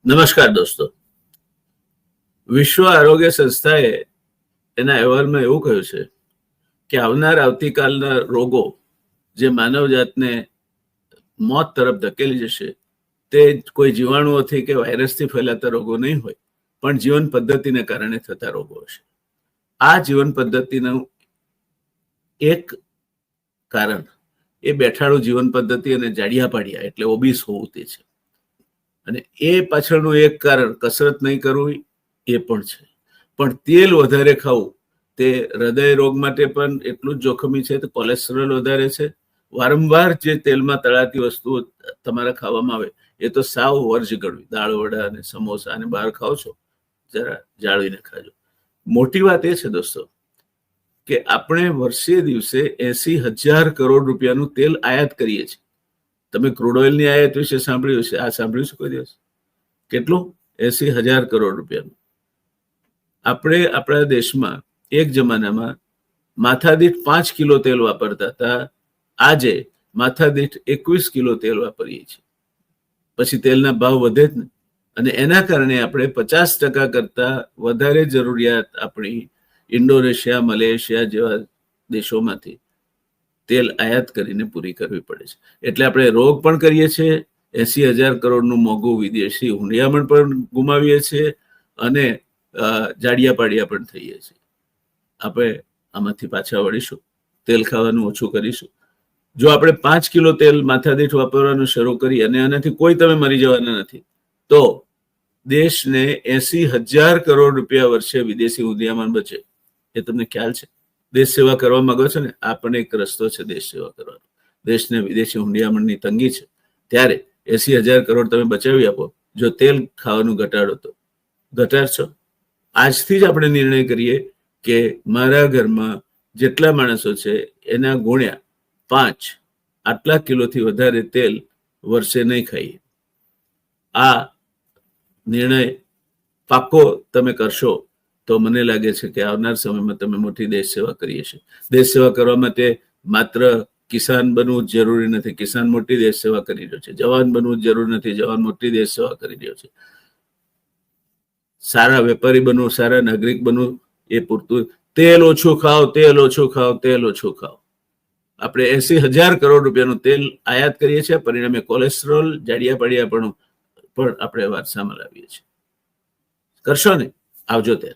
નમસ્કાર દોસ્તો, વિશ્વ આરોગ્ય સંસ્થાએ એના અહેવાલમાં એવું કહ્યું છે કે આવતીકાલના રોગો જે માનવજાતને મોત તરફ ધકેલી જશે તે કોઈ જીવાણુઓથી કે વાયરસથી ફેલાતા રોગો નહીં હોય, પણ જીવન પદ્ધતિને કારણે થતા રોગો હશે. આ જીવન પદ્ધતિનું એક કારણ એ બેઠાડું જીવન પદ્ધતિ અને જાડિયા પાડિયા એટલે ઓબીસ હોવું તે છે. અને એ પાછળનું એક કારણ કસરત નહીં કરવી એ પણ છે. પણ તેલ વધારે ખાવું તે હૃદય રોગ માટે પણ એટલું જ જોખમી છે. તો કોલેસ્ટ્રોલ વધારે છે. વારંવાર જે તેલમાં તળાતી વસ્તુઓ તમારા ખાવામાં આવે એ તો સાવ વર્જ ગણવી. દાળ વડા અને સમોસા અને બહાર ખાઓ છો, જરા જાળવીને ખાજો. મોટી વાત એ છે દોસ્તો કે આપણે વર્ષે દિવસે 80,000 કરોડ રૂપિયાનું તેલ આયાત કરીએ છીએ. તમે ક્રૂડ ઓઇલની આયાત વિશે સાંભળ્યું છે? આ સાંભળ્યું છે કોઈ દિવસ? કેટલું? 80,000 કરોડ રૂપિયાનું. આપણે આપણા દેશમાં એક જમાનામાં માથાદીઠ 5 કિલો તેલ વાપરતા હતા. આજે માથાદીઠ 21 કિલો તેલ વાપરીએ છીએ. પછી તેલના ભાવ વધે જ ને, અને એના કારણે આપણે 50% કરતા વધારે જરૂરિયાત આપણી ઇન્ડોનેશિયા, મલેશિયા જેવા દેશોમાંથી તેલ આયાત કરીને પૂરી કરવી પડે છે. એટલે આપણે રોગ પણ કરીએ છીએ, 80,000 કરોડનું મોંઘું વિદેશી હુંડિયામણ પણ ગુમાવીએ છીએ, અને જાડિયા પાડિયા પણ થઈએ છીએ. આપણે આમાંથી પાછા વળીશું, તેલ ખાવાનું ઓછું કરીશું. જો આપણે 5 કિલો તેલ માથાદીઠ વાપરવાનું શરૂ કરી અને આનાથી કોઈ તમે મરી જવાના નથી, તો દેશને 80,000 કરોડ રૂપિયા વર્ષે વિદેશી હુંડિયામણ બચે. એ તમને ખ્યાલ છે? દેશ સેવા કરવા માંગો છો ને, આ પણ એક રસ્તો છે દેશ સેવા કરવાનો. દેશને વિદેશી હુંડિયામણની તંગી છે, ત્યારે 80,000 કરોડ તમે બચાવી આપો. જો તેલ ખાવાનું ઘટાડો તો ઘટાડશો. આજથી જ આપણે નિર્ણય કરીએ કે મારા ઘરમાં જેટલા માણસો છે એના ગુણ્યા 5 આટલા કિલોથી વધારે તેલ વર્ષે નહીં ખાઈએ. આ નિર્ણય પાક્કો તમે કરશો તો મને લાગે છે કે આવનાર સમયમાં તમે મોટી દેશ સેવા કરી હશે. દેશ સેવા કરવા માટે માત્ર કિસાન બનવું જ જરૂરી નથી. કિસાન મોટી દેશ સેવા કરી રહ્યો છે. જવાન બનવું જ જરૂરી નથી. જવાન મોટી દેશ સેવા કરી રહ્યો છે. સારા વેપારી બનવું, સારા નાગરિક બનવું એ પૂરતું. તેલ ઓછું ખાઓ, તેલ ઓછું ખાઓ, તેલ ઓછું ખાઓ. આપણે 80,000 કરોડ રૂપિયાનું તેલ આયાત કરીએ છીએ. પરિણામે કોલેસ્ટ્રોલ, જાડિયા પાડિયા પણ આપણે વારસામાં લાવીએ છીએ. કરશો ને? આવજો ત્યારે.